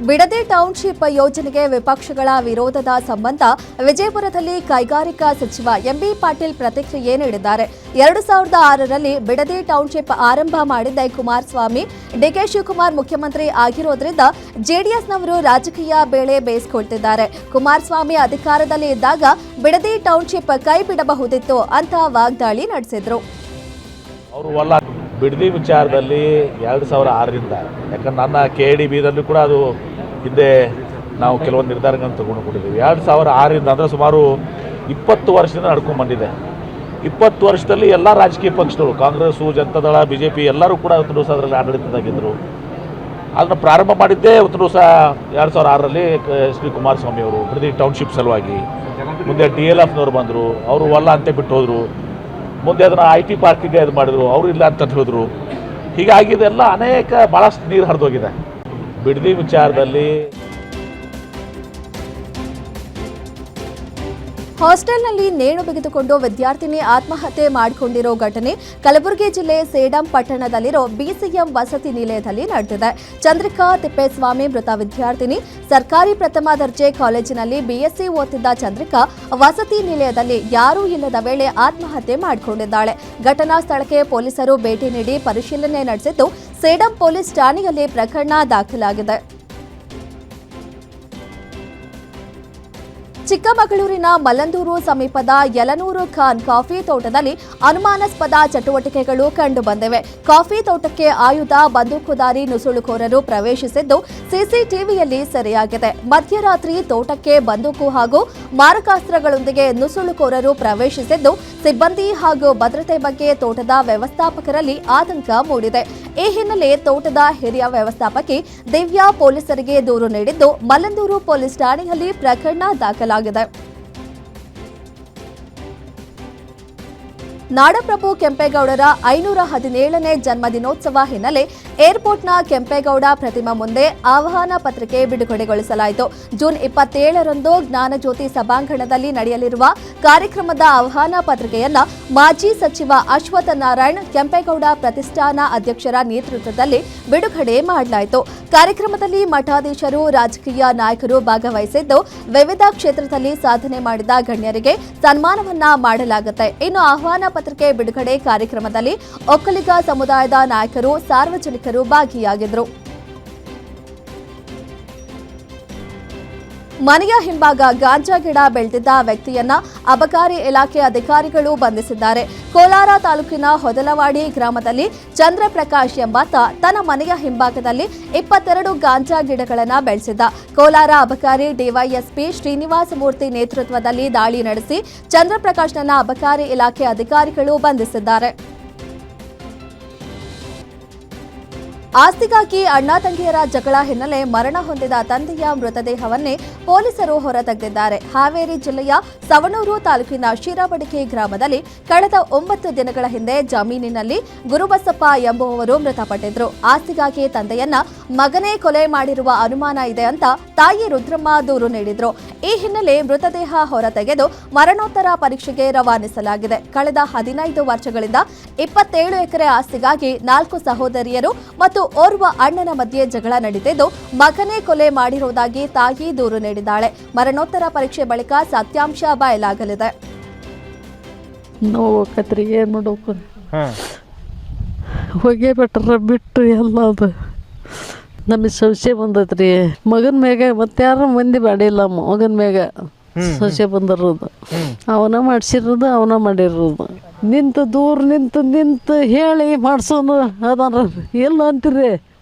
ಬಿಡದಿ ಟೌನ್ಶಿಪ್ ಯೋಜನೆಗೆ ವಿಪಕ್ಷಗಳ ವಿರೋಧದ ಸಂಬಂಧ ವಿಜಯಪುರದಲ್ಲಿ ಕೈಗಾರಿಕಾ ಸಚಿವ ಎಂಬಿ ಪಾಟೀಲ್ ಪ್ರತಿಕ್ರಿಯೆ ನೀಡಿದ್ದಾರೆ. 2006ರಲ್ಲಿ ಬಿಡದಿ ಟೌನ್ಶಿಪ್ ಆರಂಭ ಮಾಡಿದ್ದ ಕುಮಾರಸ್ವಾಮಿ ಡಿಕೆ ಶಿವಕುಮಾರ್ ಮುಖ್ಯಮಂತ್ರಿ ಆಗಿರೋದ್ರಿಂದ ಜೆಡಿಎಸ್ನವರು ರಾಜಕೀಯ ಬೇಳೆ ಬೇಯಿಸಿಕೊಳ್ತಿದ್ದಾರೆ. ಕುಮಾರಸ್ವಾಮಿ ಅಧಿಕಾರದಲ್ಲಿ ಇದ್ದಾಗ ಬಿಡದಿ ಟೌನ್ಶಿಪ್ ಕೈ ಬಿಡಬಹುದಿತ್ತು ಅಂತ ವಾಗ್ದಾಳಿ ನಡೆಸಿದ್ರು. ಬಿಡದಿ ವಿಚಾರದಲ್ಲಿ 2006ರಿಂದ ಯಾಕಂದ್ರೆ ನನ್ನ KDBದಲ್ಲೂ ಕೂಡ ಅದು ಹಿಂದೆ ನಾವು ಕೆಲವೊಂದು ನಿರ್ಧಾರಗಳನ್ನು ತಗೊಂಡುಕೊಂಡಿದ್ದೀವಿ. 2006ರಿಂದ ಅಂದರೆ ಸುಮಾರು 20 ವರ್ಷದಿಂದ ನಡ್ಕೊಂಡು ಬಂದಿದೆ. 20 ವರ್ಷದಲ್ಲಿ ಎಲ್ಲ ರಾಜಕೀಯ ಪಕ್ಷಗಳು ಕಾಂಗ್ರೆಸ್ಸು, ಜನತಾದಳ, BJP ಎಲ್ಲರೂ ಕೂಡ ಇವತ್ತು ದಿವಸ ಅದರಲ್ಲಿ ಆಡಳಿತದಾಗಿದ್ದರು. ಅದನ್ನು ಪ್ರಾರಂಭ ಮಾಡಿದ್ದೇ ಇವತ್ತು ದಿವಸ 2006ರಲ್ಲಿ ಶ್ರೀ ಕುಮಾರಸ್ವಾಮಿ ಅವರು ಬಿಡದಿ ಟೌನ್ಶಿಪ್ ಸಲುವಾಗಿ. ಮುಂದೆ DLFನವರು ಬಂದರು, ಅವರು ವಲ್ಲ ಅಂತ ಬಿಟ್ಟು ಹೋದರು. ಮುಂದೆ ಅದನ್ನು IT ಪಾರ್ಕಿಗೆ ಇದು ಮಾಡಿದ್ರು, ಅವರು ಇಲ್ಲ ಅಂತ ಹೇಳಿದ್ರು. ಹೀಗಾಗಿದೆಲ್ಲ ಭಾಳಷ್ಟು ನೀರು ಹರಿದೋಗಿದೆ. ಬಿಡದಿ ವಿಚಾರದಲ್ಲಿ ಹಾಸ್ಟೆಲ್ನಲ್ಲಿ ನೇಣು ಬಿಗಿದುಕೊಂಡು ವಿದ್ಯಾರ್ಥಿನಿ ಆತ್ಮಹತ್ಯೆ ಮಾಡಿಕೊಂಡಿರೋ ಘಟನೆ ಕಲಬುರಗಿ ಜಿಲ್ಲೆ ಸೇಡಂ ಪಟ್ಟಣದಲ್ಲಿರೋ BCM ವಸತಿ ನಿಲಯದಲ್ಲಿ ನಡೆದಿದೆ. ಚಂದ್ರಿಕಾ ತಿಪ್ಪೇಸ್ವಾಮಿ ಮೃತ ವಿದ್ಯಾರ್ಥಿನಿ. ಸರ್ಕಾರಿ ಪ್ರಥಮ ದರ್ಜೆ ಕಾಲೇಜಿನಲ್ಲಿ BSc ಓದ್ತಿದ್ದ ಚಂದ್ರಿಕಾ ವಸತಿ ನಿಲಯದಲ್ಲಿ ಯಾರೂ ಇಲ್ಲದ ವೇಳೆ ಆತ್ಮಹತ್ಯೆ ಮಾಡಿಕೊಂಡಿದ್ದಾಳೆ. ಘಟನಾ ಸ್ಥಳಕ್ಕೆ ಪೊಲೀಸರು ಭೇಟಿ ನೀಡಿ ಪರಿಶೀಲನೆ ನಡೆಸಿದ್ದು ಸೇಡಂ ಪೊಲೀಸ್ ಠಾಣೆಯಲ್ಲಿ ಪ್ರಕರಣ ದಾಖಲಾಗಿದೆ. ಚಿಕ್ಕಮಗಳೂರಿನ ಮಲ್ಲಂದೂರು ಸಮೀಪದ ಯಲನೂರು ಖಾನ್ ಕಾಫಿ ತೋಟದಲ್ಲಿ ಅನುಮಾನಾಸ್ಪದ ಚಟುವಟಿಕೆಗಳು ಕಂಡುಬಂದಿವೆ. ಕಾಫಿ ತೋಟಕ್ಕೆ ಆಯುಧ, ಬಂದೂಕುಧಾರಿ ನುಸುಳುಕೋರರು ಪ್ರವೇಶಿಸಿದ್ದು ಸಿಸಿಟಿವಿಯಲ್ಲಿ ಸೆರೆಯಾಗಿದೆ. ಮಧ್ಯರಾತ್ರಿ ತೋಟಕ್ಕೆ ಬಂದೂಕು ಹಾಗೂ ಮಾರಕಾಸ್ತ್ರಗಳೊಂದಿಗೆ ನುಸುಳುಕೋರರು ಪ್ರವೇಶಿಸಿದ್ದು ಸಿಬ್ಬಂದಿ ಹಾಗೂ ಭದ್ರತೆ ಬಗ್ಗೆ ತೋಟದ ವ್ಯವಸ್ಥಾಪಕರಲ್ಲಿ ಆತಂಕ ಮೂಡಿದೆ. ಈ ಹಿನ್ನೆಲೆ ತೋಟದ ಹಿರಿಯ ವ್ಯವಸ್ಥಾಪಕಿ ದಿವ್ಯಾ ಪೊಲೀಸರಿಗೆ ದೂರು ನೀಡಿದ್ದು ಮಲ್ಲಂದೂರು ಪೊಲೀಸ್ ಠಾಣೆಯಲ್ಲಿ ಪ್ರಕರಣ ದಾಖಲಾಗಿದೆ. ನಾಡಪ್ರಭು ಕೆಂಪೇಗೌಡರ 517ನೇ ಜನ್ಮದಿನೋತ್ಸವ ಹಿನ್ನೆಲೆ ಏರ್ಪೋರ್ಟ್ನ ಕೆಂಪೇಗೌಡ ಪ್ರತಿಮಾ ಮುಂದೆ ಆಹ್ವಾನ ಪತ್ರಿಕೆ ಬಿಡುಗಡೆಗೊಳಿಸಲಾಯಿತು. ಜೂನ್ 27ರಂದು ಜ್ಞಾನಜ್ಯೋತಿ ಸಭಾಂಗಣದಲ್ಲಿ ನಡೆಯಲಿರುವ ಕಾರ್ಯಕ್ರಮದ ಆಹ್ವಾನ ಪತ್ರಿಕೆಯನ್ನ ಮಾಜಿ ಸಚಿವ ಅಶ್ವತ್ಥ ನಾರಾಯಣ್ ಕೆಂಪೇಗೌಡ ಪ್ರತಿಷ್ಠಾನ ಅಧ್ಯಕ್ಷರ ನೇತೃತ್ವದಲ್ಲಿ ಬಿಡುಗಡೆ ಮಾಡಲಾಯಿತು. ಕಾರ್ಯಕ್ರಮದಲ್ಲಿ ಮಠಾಧೀಶರು, ರಾಜಕೀಯ ನಾಯಕರು ಭಾಗವಹಿಸಿದ್ದು ವಿವಿಧ ಕ್ಷೇತ್ರದಲ್ಲಿ ಸಾಧನೆ ಮಾಡಿದ ಗಣ್ಯರಿಗೆ ಸನ್ಮಾನವನ್ನ ಮಾಡಲಾಗುತ್ತೆ. ಇನ್ನು ಆಹ್ವಾನ ಪತ್ರಿಕೆ ಬಿಡುಗಡೆ ಕಾರ್ಯಕ್ರಮದಲ್ಲಿ ಒಕ್ಕಲಿಗ ಸಮುದಾಯದ ನಾಯಕರು, ಸಾರ್ವಜನಿಕರು ಭಾಗಿಯಾಗಿದ್ದರು. ಮನೆಯ ಹಿಂಭಾಗ ಗಾಂಜಾ ಗಿಡ ಬೆಳೆದಿದ್ದ ವ್ಯಕ್ತಿಯನ್ನ ಅಬಕಾರಿ ಇಲಾಖೆ ಅಧಿಕಾರಿಗಳು ಬಂಧಿಸಿದ್ದಾರೆ. ಕೋಲಾರ ತಾಲೂಕಿನ ಹೊದಲವಾಡಿ ಗ್ರಾಮದಲ್ಲಿ ಚಂದ್ರಪ್ರಕಾಶ್ ಎಂಬಾತ ತನ್ನ ಮನೆಯ ಹಿಂಭಾಗದಲ್ಲಿ 22 ಗಾಂಜಾ ಗಿಡಗಳನ್ನು ಬೆಳೆಸಿದ್ದ. ಕೋಲಾರ ಅಬಕಾರಿ ಡಿವೈಎಸ್ಪಿ ಶ್ರೀನಿವಾಸ ಮೂರ್ತಿ ನೇತೃತ್ವದಲ್ಲಿ ದಾಳಿ ನಡೆಸಿ ಚಂದ್ರಪ್ರಕಾಶ್ನನ್ನ ಅಬಕಾರಿ ಇಲಾಖೆ ಅಧಿಕಾರಿಗಳು ಬಂಧಿಸಿದ್ದಾರೆ. ಆಸ್ತಿಗಾಗಿ ಅಣ್ಣ ತಂಗಿಯರ ಜಗಳ ಹಿನ್ನೆಲೆ ಮರಣ ಹೊಂದಿದ ತಂದೆಯ ಮೃತದೇಹವನ್ನೇ ಪೊಲೀಸರು ಹೊರತೆಗೆದಿದ್ದಾರೆ. ಹಾವೇರಿ ಜಿಲ್ಲೆಯ ಸವಣೂರು ತಾಲೂಕಿನ ಶಿರಬಡಗಿ ಗ್ರಾಮದಲ್ಲಿ ಕಳೆದ 9 ದಿನಗಳ ಹಿಂದೆ ಜಮೀನಿನಲ್ಲಿ ಗುರುಬಸಪ್ಪ ಎಂಬುವವರು ಮೃತಪಟ್ಟಿದ್ರು. ಆಸ್ತಿಗಾಗಿ ತಂದೆಯನ್ನ ಮಗನೇ ಕೊಲೆ ಮಾಡಿರುವ ಅನುಮಾನ ಇದೆ ಅಂತ ತಾಯಿ ರುದ್ರಮ್ಮ ದೂರು ನೀಡಿದ್ರು. ಈ ಹಿನ್ನೆಲೆ ಮೃತದೇಹ ಹೊರತೆಗೆದು ಮರಣೋತ್ತರ ಪರೀಕ್ಷೆಗೆ ರವಾನಿಸಲಾಗಿದೆ. ಕಳೆದ 15 ವರ್ಷಗಳಿಂದ 27 ಎಕರೆ ಆಸ್ತಿಗಾಗಿ 4 ಸಹೋದರಿಯರು ಮತ್ತು ಓರ್ವ ಅಣ್ಣನ ಮಧ್ಯೆ ಜಗಳ ನಡೆದಿದ್ದು ಮಗನೇ ಕೊಲೆ ಮಾಡಿರುವುದಾಗಿ ತಾಯಿ ದೂರು ನೀಡಿದ್ದಾಳೆ. ಮರಣೋತ್ತರ ಪರೀಕ್ಷೆ ಬಳಿಕ ಸತ್ಯಾಂಶ ಬಯಲಾಗಲಿದೆ. ನೋವು ಏನ್ ಮಾಡ್ಬೇಕು ಹೋಗೇ ಬಿಟ್ರ ಬಿಟ್ಟು ಎಲ್ಲ ಅದು ನಮಗೆ ಸಂಶಯ ಬಂದೈತ್ರಿ ಮಗನ ಮ್ಯಾಗ ಮತ್ತೆ ಯಾರು ಮಂದಿ ಮಾಡಿಲ್ಲ ಮಗನ ಮ್ಯಾಗ ಸಂಶಯ ಬಂದಿರೋದು ಅವನ ಮಾಡಿಸಿರೋದು ಅವನ ಮಾಡಿರೋದು ನಿಂತು ದೂರ ನಿಂತು ಹೇಳಿ ಮಾಡ್ಸೋನು ಅದಾರ ಇಲ್ಲ ಅಂತೀರಿ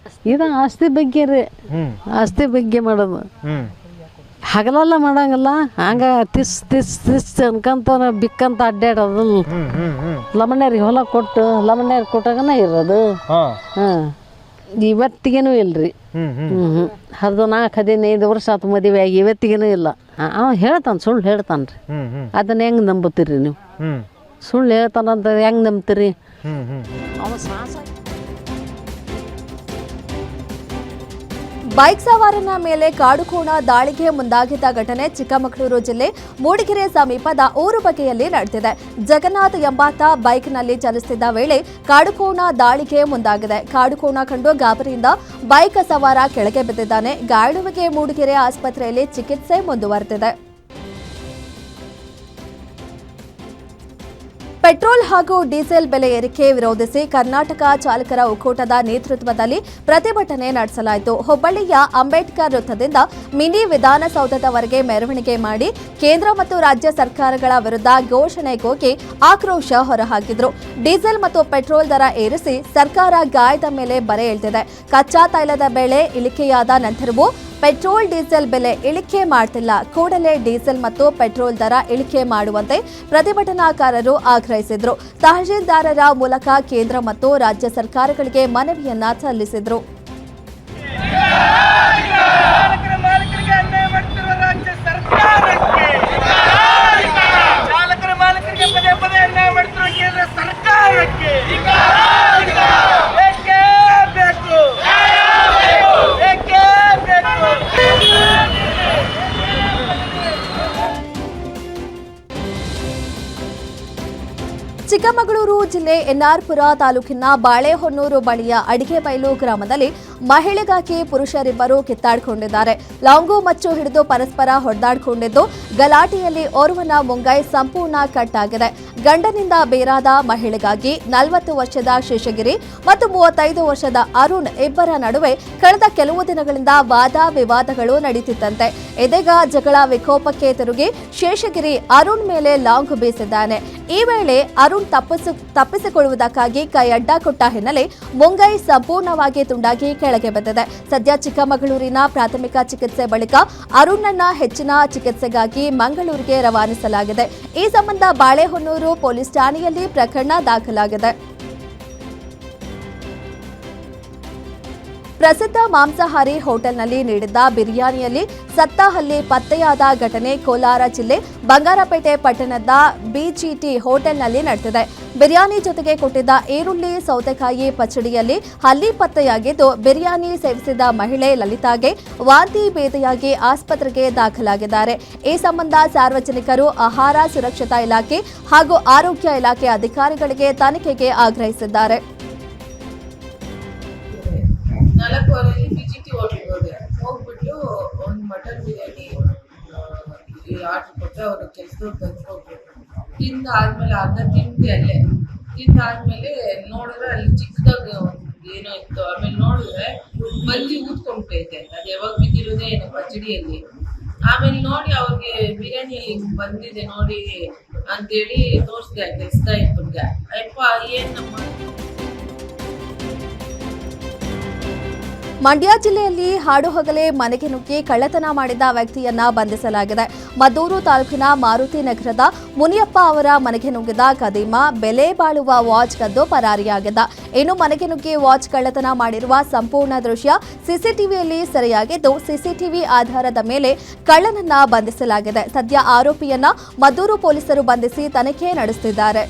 ಇದು ಆಸ್ತಿ ಬಗ್ಗೆ ರೀ ಆಸ್ತಿ ಬಗ್ಗೆ ಮಾಡೋದು ಹಗಲೆಲ್ಲ ಮಾಡಂಗಿಲ್ಲ ಹಂಗ ತಿಸ್ ಅನ್ಕಂತ ಬಿಕ್ಕಂತ ಅಡ್ಡಾಡೋದು ಲಮಣ್ಯರಿಗೆ ಹೊಲ ಕೊಟ್ಟು ಲಮಣ್ಯರಿಗೆ ಕೊಟ್ಟಾಗನ ಇರೋದು ಹಾಂ ಇವತ್ತಿಗೇನೂ ಇಲ್ರಿ 14-15 ವರ್ಷ ಆತು ಮದುವೆ ಆಗಿ ಇವತ್ತಿಗೇನೂ ಇಲ್ಲ ಅವ ಹೇಳ್ತಾನೆ ಸುಳ್ಳು ಹೇಳ್ತಾನೆ ರೀ ಅದನ್ನ ಹೆಂಗೆ ನಂಬುತ್ತೀರಿ ನೀವು ಸುಳ್ಳು ಹೇಳ್ತಾನಂತ ಹೆಂಗೆ ನಂಬ್ತೀರಿ ಅವ ಸಾಹಸ ಬೈಕ್ ಸವಾರನ ಮೇಲೆ ಕಾಡುಕೋಣ ದಾಳಿಗೆ ಮುಂದಾಗಿದ್ದ ಘಟನೆ ಚಿಕ್ಕಮಗಳೂರು ಜಿಲ್ಲೆ ಮೂಡಿಗೆರೆ ಸಮೀಪದ ಊರುಬಗೆಯಲ್ಲಿ ನಡೆದಿದೆ. ಜಗನ್ನಾಥ್ ಎಂಬಾತ ಬೈಕ್ನಲ್ಲಿ ಚಲಿಸುತ್ತಿದ್ದ ವೇಳೆ ಕಾಡುಕೋಣ ದಾಳಿಗೆ ಮುಂದಾಗಿದೆ. ಕಾಡುಕೋಣ ಕಂಡು ಗಾಬರಿಯಿಂದ ಬೈಕ್ ಸವಾರ ಕೆಳಗೆ ಬಿದ್ದಿದ್ದಾನೆ. ಗಾಯಾಳುವಿಗೆ ಮೂಡಿಗೆರೆ ಆಸ್ಪತ್ರೆಯಲ್ಲಿ ಚಿಕಿತ್ಸೆ ಮುಂದುವರೆದಿದೆ. ಪೆಟ್ರೋಲ್ ಹಾಗೂ ಡೀಸೆಲ್ ಬೆಲೆ ಏರಿಕೆ ವಿರೋಧಿಸಿ ಕರ್ನಾಟಕ ಚಾಲಕರ ಒಕ್ಕೂಟದ ನೇತೃತ್ವದಲ್ಲಿ ಪ್ರತಿಭಟನೆ ನಡೆಸಲಾಯಿತು. ಹುಬ್ಬಳ್ಳಿಯ ಅಂಬೇಡ್ಕರ್ ವೃತ್ತದಿಂದ ಮಿನಿ ವಿಧಾನಸೌಧದವರೆಗೆ ಮೆರವಣಿಗೆ ಮಾಡಿ ಕೇಂದ್ರ ಮತ್ತು ರಾಜ್ಯ ಸರ್ಕಾರಗಳ ವಿರುದ್ಧ ಘೋಷಣೆ ಕೂಗಿ ಆಕ್ರೋಶ ಹೊರಹಾಕಿದ್ರು. ಡೀಸೆಲ್ ಮತ್ತು ಪೆಟ್ರೋಲ್ ದರ ಏರಿಸಿ ಸರ್ಕಾರ ಗಾಯದ ಮೇಲೆ ಬರೆ ಎಳೆದಿದೆ. ಕಚ್ಚಾ ತೈಲದ ಬೆಲೆ ಇಳಿಕೆಯಾದ ನಂತರವೂ ಪೆಟ್ರೋಲ್ ಡೀಸೆಲ್ ಬೆಲೆ ಇಳಿಕೆ ಮಾಡ್ತಿಲ್ಲ. ಕೂಡಲೇ ಡೀಸೆಲ್ ಮತ್ತು ಪೆಟ್ರೋಲ್ ದರ ಇಳಿಕೆ ಮಾಡುವಂತೆ ಪ್ರತಿಭಟನಾಕಾರರು ಆಗ್ರಹಿಸಿದ್ರು. ತಹಶೀಲ್ದಾರರ ಮೂಲಕ ಕೇಂದ್ರ ಮತ್ತು ರಾಜ್ಯ ಸರ್ಕಾರಗಳಿಗೆ ಮನವಿಯನ್ನ ಸಲ್ಲಿಸಿದ್ರು. ಚಿಕ್ಕಮಗಳೂರು ಜಿಲ್ಲೆ ಎನ್ಆರ್ಪುರ ತಾಲೂಕಿನ ಬಾಳೆಹೊನ್ನೂರು ಬಳಿಯ ಅಡಿಗೆಬೈಲು ಗ್ರಾಮದಲ್ಲಿ ಮಹಿಳೆಗಾಗಿ ಪುರುಷರಿಬ್ಬರು ಕಿತ್ತಾಡಿಕೊಂಡಿದ್ದಾರೆ. ಲಾಂಗು ಮಚ್ಚು ಹಿಡಿದು ಪರಸ್ಪರ ಹೊಡೆದಾಡಿಕೊಂಡಿದ್ದು ಗಲಾಟೆಯಲ್ಲಿ ಓರ್ವನ ಮುಂಗೈ ಸಂಪೂರ್ಣ ಕಟ್ ಆಗಿದೆ. ಗಂಡನಿಂದ ಬೇರಾದ ಮಹಿಳೆಗಾಗಿ 40 ವರ್ಷದ ಶೇಷಗಿರಿ ಮತ್ತು 35 ವರ್ಷದ ಅರುಣ್ ಇಬ್ಬರ ನಡುವೆ ಕಳೆದ ಕೆಲವು ದಿನಗಳಿಂದ ವಾದ ವಿವಾದಗಳು ನಡೆಯುತ್ತಿದ್ದಂತೆ ಇದೀಗ ಜಗಳ ವಿಕೋಪಕ್ಕೆ ತಿರುಗಿ ಶೇಷಗಿರಿ ಅರುಣ್ ಮೇಲೆ ಲಾಂಗು ಬೀಸಿದ್ದಾನೆ. ಈ ವೇಳೆ ಅರುಣ್ ತಪ್ಪಿಸಿಕೊಳ್ಳುವುದಕ್ಕಾಗಿ ಕೈ ಅಡ್ಡ ಕೊಟ್ಟ ಹಿನ್ನೆಲೆ ಮುಂಗೈ ಸಂಪೂರ್ಣವಾಗಿ ತುಂಡಾಗಿ ಕೆಳಗೆ ಬಿದ್ದಿದೆ. ಸದ್ಯ ಚಿಕ್ಕಮಗಳೂರಿನ ಪ್ರಾಥಮಿಕ ಚಿಕಿತ್ಸೆ ಬಳಿಕ ಅರುಣ್ನನ್ನ ಹೆಚ್ಚಿನ ಚಿಕಿತ್ಸೆಗಾಗಿ ಮಂಗಳೂರಿಗೆ ರವಾನಿಸಲಾಗಿದೆ. ಈ ಸಂಬಂಧ ಬಾಳೆಹೊನ್ನೂರು ಪೊಲೀಸ್ ಠಾಣೆಯಲ್ಲಿ ಪ್ರಕರಣ ದಾಖಲಾಗಿದೆ. ಪ್ರಸಿದ್ಧ ಮಾಂಸಾಹಾರಿ ಹೋಟೆಲ್ನಲ್ಲಿ ನೀಡಿದ್ದ ಬಿರಿಯಾನಿಯಲ್ಲಿ ಸತ್ತ ಹಲ್ಲಿ ಪತ್ತೆಯಾದ ಘಟನೆ ಕೋಲಾರ ಜಿಲ್ಲೆ ಬಂಗಾರಪೇಟೆ ಪಟ್ಟಣದ ಬಿಜಿಟಿ ಹೋಟೆಲ್ನಲ್ಲಿ ನಡೆದಿದೆ. ಬಿರಿಯಾನಿ ಜೊತೆಗೆ ಕೊಟ್ಟಿದ್ದ ಈರುಳ್ಳಿ ಸೌತೆಕಾಯಿ ಪಚಡಿಯಲ್ಲಿ ಹಲ್ಲಿ ಪತ್ತೆಯಾಗಿದ್ದು ಬಿರಿಯಾನಿ ಸೇವಿಸಿದ ಮಹಿಳೆ ಲಲಿತಾಗೆ ವಾಂತಿ ಭೇದಿಯಾಗಿ ಆಸ್ಪತ್ರೆಗೆ ದಾಖಲಾಗಿದ್ದಾರೆ. ಈ ಸಂಬಂಧ ಸಾರ್ವಜನಿಕರು ಆಹಾರ ಸುರಕ್ಷತಾ ಇಲಾಖೆ ಹಾಗೂ ಆರೋಗ್ಯ ಇಲಾಖೆ ಅಧಿಕಾರಿಗಳಿಗೆ ತನಿಖೆಗೆ ಆಗ್ರಹಿಸಿದ್ದಾರೆ. 4 ಬಿಜಿಟಿ ಹೋಟ್ಲಿಗೆ ಹೋಗ್ಬಿಟ್ಟು ಒಂದು ಮಟನ್ ಬಿರಿಯಾನಿ ಆರ್ಡರ್ ಕೊಟ್ಟರೆ ಅವರು ಕೆಲಸದವ್ರು ತಂದ್ಕೊಟ್ರು. ತಿಂದಾದ್ಮೇಲೆ ಅರ್ಧ ತಿಂದೆ ಅಲ್ಲೇ ತಿಂದಾದ್ಮೇಲೆ ನೋಡಿದ್ರೆ ಅಲ್ಲಿ ಚಿಕ್ಕದಾಗ ಏನೋ ಇತ್ತು. ಆಮೇಲೆ ನೋಡಿದ್ರೆ ಬಂದು ಊದ್ಕೊಂಡ್ಬಿಟ್ಟೈತೆ. ಅದು ಯಾವಾಗ ಬಿದ್ದಿರೋದೇ ಏನೋ ಪಚಡಿಯಲ್ಲಿ. ಆಮೇಲೆ ನೋಡಿ ಅವ್ರಿಗೆ ಬಿರಿಯಾನಿಯಲ್ಲಿ ಬಂದಿದೆ ನೋಡಿ ಅಂತೇಳಿ ತೋರಿಸಿದೆ ಕೆಲಸದ ಇಬ್ಬರಿಗೆ. ಅಪ್ಪ ಏನು ನಮ್ಮ ಮಂಡ್ಯ ಜಿಲ್ಲೆಯಲ್ಲಿ ಹಾಡುಹಗಲೇ ಮನೆಗೆ ನುಗ್ಗಿ ಕಳ್ಳತನ ಮಾಡಿದ ವ್ಯಕ್ತಿಯನ್ನ ಬಂಧಿಸಲಾಗಿದೆ. ಮದ್ದೂರು ತಾಲೂಕಿನ ಮಾರುತಿ ನಗರದ ಮುನಿಯಪ್ಪ ಅವರ ಮನೆಗೆ ನುಗ್ಗಿದ ಕದೀಮ ಬೆಲೆ ಬಾಳುವ ವಾಚ್ ಕದ್ದು ಪರಾರಿಯಾಗಿದ್ದ. ಇನ್ನು ಮನೆಗೆ ನುಗ್ಗಿ ವಾಚ್ ಕಳ್ಳತನ ಮಾಡಿರುವ ಸಂಪೂರ್ಣ ದೃಶ್ಯ ಸಿಸಿಟಿವಿಯಲ್ಲಿ ಸೆರೆಯಾಗಿದ್ದು ಸಿಸಿಟಿವಿ ಆಧಾರದ ಮೇಲೆ ಕಳ್ಳನನ್ನ ಬಂಧಿಸಲಾಗಿದೆ. ಸದ್ಯ ಆರೋಪಿಯನ್ನ ಮದ್ದೂರು ಪೊಲೀಸರು ಬಂಧಿಸಿ ತನಿಖೆ ನಡೆಸುತ್ತಿದ್ದಾರೆ.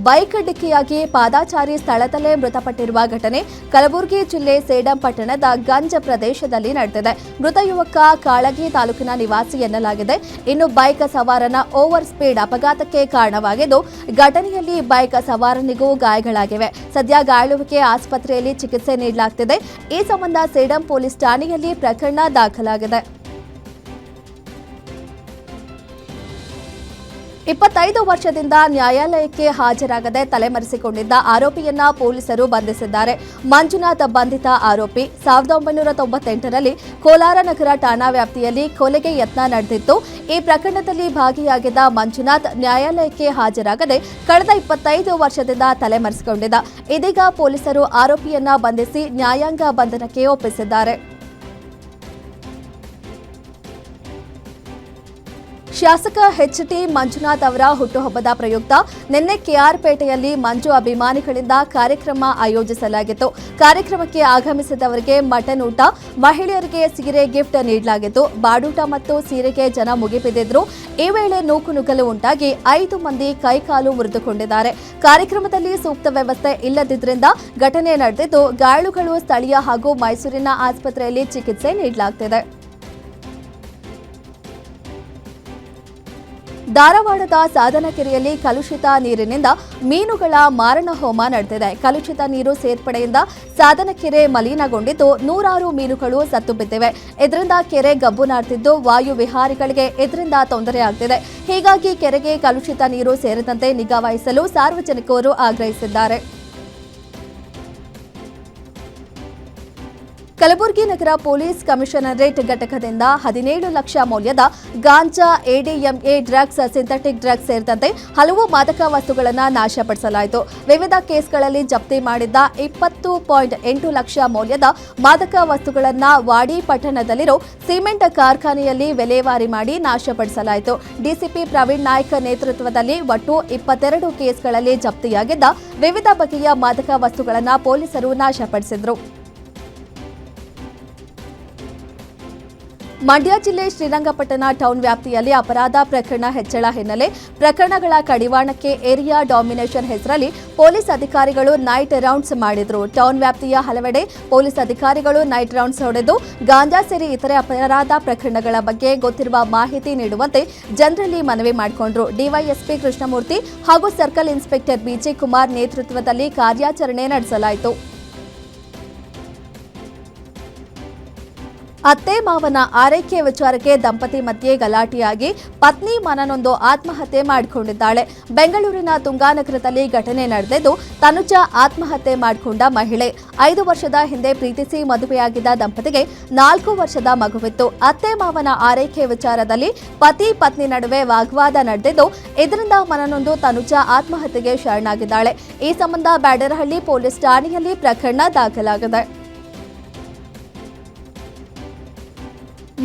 ಬೈಕ್ ಡಿಕ್ಕಿಯಾಗಿ ಪಾದಾಚಾರಿ ಸ್ಥಳದಲ್ಲೇ ಮೃತಪಟ್ಟಿರುವ ಘಟನೆ ಕಲಬುರಗಿ ಜಿಲ್ಲೆ ಸೇಡಂ ಪಟ್ಟಣದ ಗಂಜ ಪ್ರದೇಶದಲ್ಲಿ ನಡೆದಿದೆ. ಮೃತ ಯುವಕ ಕಾಳಗಿ ತಾಲೂಕಿನ ನಿವಾಸಿ ಎನ್ನಲಾಗಿದೆ. ಇನ್ನು ಬೈಕ್ ಸವಾರನ ಓವರ್ ಸ್ಪೀಡ್ ಅಪಘಾತಕ್ಕೆ ಕಾರಣವಾಗಿದ್ದು ಘಟನೆಯಲ್ಲಿ ಬೈಕ್ ಸವಾರನಿಗೂ ಗಾಯಗಳಾಗಿವೆ. ಸದ್ಯ ಗಾಯಾಳುವಿಗೆ ಆಸ್ಪತ್ರೆಯಲ್ಲಿ ಚಿಕಿತ್ಸೆ ನೀಡಲಾಗುತ್ತಿದೆ. ಈ ಸಂಬಂಧ ಸೇಡಂ ಪೊಲೀಸ್ ಠಾಣೆಯಲ್ಲಿ ಪ್ರಕರಣ ದಾಖಲಾಗಿದೆ. 25 ವರ್ಷದಿಂದ ನ್ಯಾಯಾಲಯಕ್ಕೆ ಹಾಜರಾಗದೆ ತಲೆಮರೆಸಿಕೊಂಡಿದ್ದ ಆರೋಪಿಯನ್ನ ಪೊಲೀಸರು ಬಂಧಿಸಿದ್ದಾರೆ. ಮಂಜುನಾಥ್ ಬಂಧಿತ ಆರೋಪಿ 1998ರಲ್ಲಿ ಕೋಲಾರ ನಗರ ಠಾಣಾ ವ್ಯಾಪ್ತಿಯಲ್ಲಿ ಕೊಲೆಗೆ ಯತ್ನ ನಡೆದಿತ್ತು. ಈ ಪ್ರಕರಣದಲ್ಲಿ ಭಾಗಿಯಾಗಿದ್ದ ಮಂಜುನಾಥ್ ನ್ಯಾಯಾಲಯಕ್ಕೆ ಹಾಜರಾಗದೆ ಕಳೆದ 25 ವರ್ಷದಿಂದ ತಲೆಮರೆಸಿಕೊಂಡಿದ್ದ. ಇದೀಗ ಪೊಲೀಸರು ಆರೋಪಿಯನ್ನ ಬಂಧಿಸಿ ನ್ಯಾಯಾಂಗ ಬಂಧನಕ್ಕೆ ಒಪ್ಪಿಸಿದ್ದಾರೆ. ಶಾಸಕ ಎಚ್.ಟಿ. ಮಂಜುನಾಥ್ ಅವರ ಹುಟ್ಟುಹಬ್ಬದ ಪ್ರಯುಕ್ತ ನಿನ್ನೆ ಕೆಆರ್ಪೇಟೆಯಲ್ಲಿ ಮಂಜು ಅಭಿಮಾನಿಗಳಿಂದ ಕಾರ್ಯಕ್ರಮ ಆಯೋಜಿಸಲಾಗಿತ್ತು. ಕಾರ್ಯಕ್ರಮಕ್ಕೆ ಆಗಮಿಸಿದವರಿಗೆ ಮಟನ್ ಊಟ, ಮಹಿಳೆಯರಿಗೆ ಸೀರೆ ಗಿಫ್ಟ್ ನೀಡಲಾಗಿತ್ತು. ಬಾಡೂಟ ಮತ್ತು ಸೀರೆಗೆ ಜನ ಮುಗಿಬಿದ್ದಿದ್ರು. ಈ ವೇಳೆ ನೂಕುನುಗ್ಗಲು ಉಂಟಾಗಿ 5 ಮಂದಿ ಕೈಕಾಲು ಮುರಿದುಕೊಂಡಿದ್ದಾರೆ. ಕಾರ್ಯಕ್ರಮದಲ್ಲಿ ಸೂಕ್ತ ವ್ಯವಸ್ಥೆ ಇಲ್ಲದಿದ್ದರಿಂದ ಘಟನೆ ನಡೆದಿದ್ದು, ಗಾಯಾಳುಗಳು ಸ್ಥಳೀಯ ಹಾಗೂ ಮೈಸೂರಿನ ಆಸ್ಪತ್ರೆಯಲ್ಲಿ ಚಿಕಿತ್ಸೆ ನೀಡಲಾಗುತ್ತಿದೆ. ಧಾರವಾಡದ ಸಾಧನಕೆರೆಯಲ್ಲಿ ಕಲುಷಿತ ನೀರಿನಿಂದ ಮೀನುಗಳ ಮಾರಣ ಹೋಮ ನಡೆದಿದೆ. ಕಲುಷಿತ ನೀರು ಸೇರ್ಪಡೆಯಿಂದ ಸಾಧನಕೆರೆ ಮಲಿನಗೊಂಡಿದ್ದು 100 ಮೀನುಗಳು ಸತ್ತು ಬಿದ್ದಿವೆ. ಇದರಿಂದ ಕೆರೆ ಗಬ್ಬು ನಾರ್ತಿದ್ದು ವಾಯು ವಿಹಾರಿಗಳಿಗೆ ಇದರಿಂದ ತೊಂದರೆಯಾಗುತ್ತಿದೆ. ಹೀಗಾಗಿ ಕೆರೆಗೆ ಕಲುಷಿತ ನೀರು ಸೇರದಂತೆ ನಿಗಾ ವಹಿಸಲು ಸಾರ್ವಜನಿಕರು ಆಗ್ರಹಿಸಿದ್ದಾರೆ. ಕಲಬುರಗಿ ನಗರ ಪೊಲೀಸ್ ಕಮಿಷನರೇಟ್ ಘಟಕದಿಂದ 17 ಲಕ್ಷ ಮೌಲ್ಯದ ಗಾಂಜಾ, ಎಡಿಎಂಎ ಡ್ರಗ್ಸ್, ಸಿಂಥೆಟಿಕ್ ಡ್ರಗ್ಸ್ ಸೇರಿದಂತೆ ಹಲವು ಮಾದಕ ವಸ್ತುಗಳನ್ನು ನಾಶಪಡಿಸಲಾಯಿತು. ವಿವಿಧ ಕೇಸ್ಗಳಲ್ಲಿ ಜಪ್ತಿ ಮಾಡಿದ್ದ 20.8 ಲಕ್ಷ ಮೌಲ್ಯದ ಮಾದಕ ವಸ್ತುಗಳನ್ನು ವಾಡಿ ಪಟ್ಟಣದಲ್ಲಿರೋ ಸಿಮೆಂಟ್ ಕಾರ್ಖಾನೆಯಲ್ಲಿ ವಿಲೇವಾರಿ ಮಾಡಿ ನಾಶಪಡಿಸಲಾಯಿತು. ಡಿಸಿಪಿ ಪ್ರವೀಣ್ ನಾಯ್ಕ್ ನೇತೃತ್ವದಲ್ಲಿ ಒಟ್ಟು 22 ಕೇಸ್ಗಳಲ್ಲಿ ಜಪ್ತಿಯಾಗಿದ್ದ ವಿವಿಧ ಬಗೆಯ ಮಾದಕ ವಸ್ತುಗಳನ್ನು ಪೊಲೀಸರು ನಾಶಪಡಿಸಿದರು. ಮಂಡ್ಯ ಜಿಲ್ಲೆ ಶ್ರೀರಂಗಪಟ್ಟಣ ಟೌನ್ ವ್ಯಾಪ್ತಿಯಲ್ಲಿ ಅಪರಾಧ ಪ್ರಕರಣ ಹೆಚ್ಚಳ ಹಿನ್ನೆಲೆ ಪ್ರಕರಣಗಳ ಕಡಿವಾಣಕ್ಕೆ ಏರಿಯಾ ಡಾಮಿನೇಷನ್ ಹೆಸರಲ್ಲಿ ಪೊಲೀಸ್ ಅಧಿಕಾರಿಗಳು ನೈಟ್ ರೌಂಡ್ಸ್ ಮಾಡಿದ್ರು. ಟೌನ್ ವ್ಯಾಪ್ತಿಯ ಹಲವೆಡೆ ಪೊಲೀಸ್ ಅಧಿಕಾರಿಗಳು ನೈಟ್ ರೌಂಡ್ಸ್ ಹೊಡೆದು ಗಾಂಜಾ ಸೇರಿ ಇತರೆ ಅಪರಾಧ ಪ್ರಕರಣಗಳ ಬಗ್ಗೆ ಗೊತ್ತಿರುವ ಮಾಹಿತಿ ನೀಡುವಂತೆ ಜನರಲ್ಲಿ ಮನವಿ ಮಾಡಿಕೊಂಡ್ರು. ಡಿವೈಎಸ್ಪಿ ಕೃಷ್ಣಮೂರ್ತಿ ಹಾಗೂ ಸರ್ಕಲ್ ಇನ್ಸ್ಪೆಕ್ಟರ್ ಬಿಜೆ ಕುಮಾರ್ ನೇತೃತ್ವದಲ್ಲಿ ಕಾರ್ಯಾಚರಣೆ ನಡೆಸಲಾಯಿತು. ಅತ್ತೆ ಮಾವನ ಆರೈಕೆ ವಿಚಾರಕ್ಕೆ ದಂಪತಿ ಮಧ್ಯೆ ಗಲಾಟೆಯಾಗಿ ಪತ್ನಿ ಮನನೊಂದು ಆತ್ಮಹತ್ಯೆ ಮಾಡಿಕೊಂಡಿದ್ದಾಳೆ. ಬೆಂಗಳೂರಿನ ತುಂಗಾನಗರದಲ್ಲಿ ಘಟನೆ ನಡೆದಿದ್ದು, ತನುಜಾ ಆತ್ಮಹತ್ಯೆ ಮಾಡಿಕೊಂಡ ಮಹಿಳೆ. 5 ವರ್ಷದ ಹಿಂದೆ ಪ್ರೀತಿಸಿ ಮದುವೆಯಾಗಿದ್ದ ದಂಪತಿಗೆ 4 ವರ್ಷದ ಮಗುವಿತ್ತು. ಅತ್ತೆ ಮಾವನ ಆರೈಕೆ ವಿಚಾರದಲ್ಲಿ ಪತಿ ಪತ್ನಿ ನಡುವೆ ವಾಗ್ವಾದ ನಡೆದಿದ್ದು, ಇದರಿಂದ ಮನನೊಂದು ತನುಜಾ ಆತ್ಮಹತ್ಯೆಗೆ ಶರಣಾಗಿದ್ದಾಳೆ. ಈ ಸಂಬಂಧ ಬ್ಯಾಡರಹಳ್ಳಿ ಪೊಲೀಸ್ ಠಾಣೆಯಲ್ಲಿ ಪ್ರಕರಣ ದಾಖಲಾಗಿದೆ.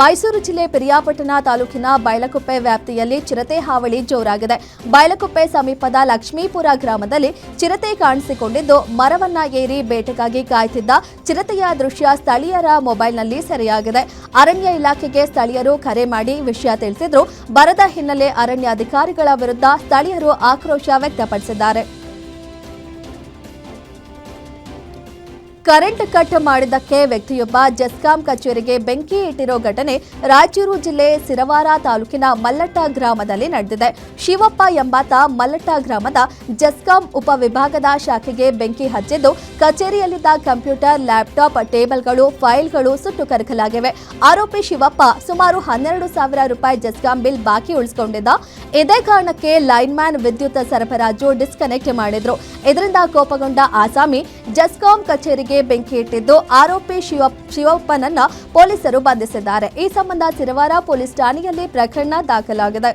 ಮೈಸೂರು ಜಿಲ್ಲೆ ಪಿರಿಯಾಪಟ್ಟಣ ತಾಲೂಕಿನ ಬೈಲಕುಪ್ಪೆ ವ್ಯಾಪ್ತಿಯಲ್ಲಿ ಚಿರತೆ ಹಾವಳಿ ಜೋರಾಗಿದೆ. ಬೈಲಕುಪ್ಪೆ ಸಮೀಪದ ಲಕ್ಷ್ಮೀಪುರ ಗ್ರಾಮದಲ್ಲಿ ಚಿರತೆ ಕಾಣಿಸಿಕೊಂಡಿದ್ದು, ಮರವನ್ನ ಏರಿ ಬೇಟೆಗಾಗಿ ಕಾಯ್ತಿದ್ದ ಚಿರತೆಯ ದೃಶ್ಯ ಸ್ಥಳೀಯರ ಮೊಬೈಲ್ನಲ್ಲಿ ಸೆರೆಯಾಗಿದೆ. ಅರಣ್ಯ ಇಲಾಖೆಗೆ ಸ್ಥಳೀಯರು ಕರೆ ಮಾಡಿ ವಿಷಯ ತಿಳಿಸಿದ್ರು. ಬರದ ಹಿನ್ನೆಲೆ ಅರಣ್ಯಾಧಿಕಾರಿಗಳ ವಿರುದ್ಧ ಸ್ಥಳೀಯರು ಆಕ್ರೋಶ ವ್ಯಕ್ತಪಡಿಸಿದ್ದಾರೆ. ಕರೆಂಟ್ ಕಟ್ ಮಾಡಿದ್ದಕ್ಕೆ ವ್ಯಕ್ತಿಯೊಬ್ಬ ಜೆಸ್ಕಾಂ ಕಚೇರಿಗೆ ಬೆಂಕಿ ಇಟ್ಟಿರೋ ಘಟನೆ ರಾಯಚೂರು ಜಿಲ್ಲೆ ಸಿರವಾರ ತಾಲೂಕಿನ ಮಲ್ಲಟ್ಟ ಗ್ರಾಮದಲ್ಲಿ ನಡೆದಿದೆ. ಶಿವಪ್ಪ ಎಂಬಾತ ಮಲ್ಲಟ್ಟ ಗ್ರಾಮದ ಜೆಸ್ಕಾಂ ಉಪವಿಭಾಗದ ಶಾಖೆಗೆ ಬೆಂಕಿ ಹಚ್ಚಿದ್ದು, ಕಚೇರಿಯಲ್ಲಿದ್ದ ಕಂಪ್ಯೂಟರ್, ಲ್ಯಾಪ್ಟಾಪ್, ಟೇಬಲ್ಗಳು, ಫೈಲ್ಗಳು ಸುಟ್ಟು ಕರಕಲಾಗಿವೆ. ಆರೋಪಿ ಶಿವಪ್ಪ ಸುಮಾರು 12,000 ರೂಪಾಯಿ ಜೆಸ್ಕಾಂ ಬಿಲ್ ಬಾಕಿ ಉಳಿಸಿಕೊಂಡಿದ್ದ. ಇದೇ ಕಾರಣಕ್ಕೆ ಲೈನ್ಮ್ಯಾನ್ ವಿದ್ಯುತ್ ಸರಬರಾಜು ಡಿಸ್ಕನೆಕ್ಟ್ ಮಾಡಿದ್ರು. ಇದರಿಂದ ಕೋಪಗೊಂಡ ಆಸಾಮಿ ಜೆಸ್ಕಾಂ ಕಚೇರಿಗೆ ಬೆಂಕಿ ಇಟ್ಟಿದ್ದು, ಆರೋಪಿ ಶಿವಪ್ಪನನ್ನ ಪೊಲೀಸರು ಬಂಧಿಸಿದ್ದಾರೆ. ಈ ಸಂಬಂಧ ಸಿರವಾರ ಪೊಲೀಸ್ ಠಾಣೆಯಲ್ಲಿ ಪ್ರಕರಣ ದಾಖಲಾಗಿದೆ.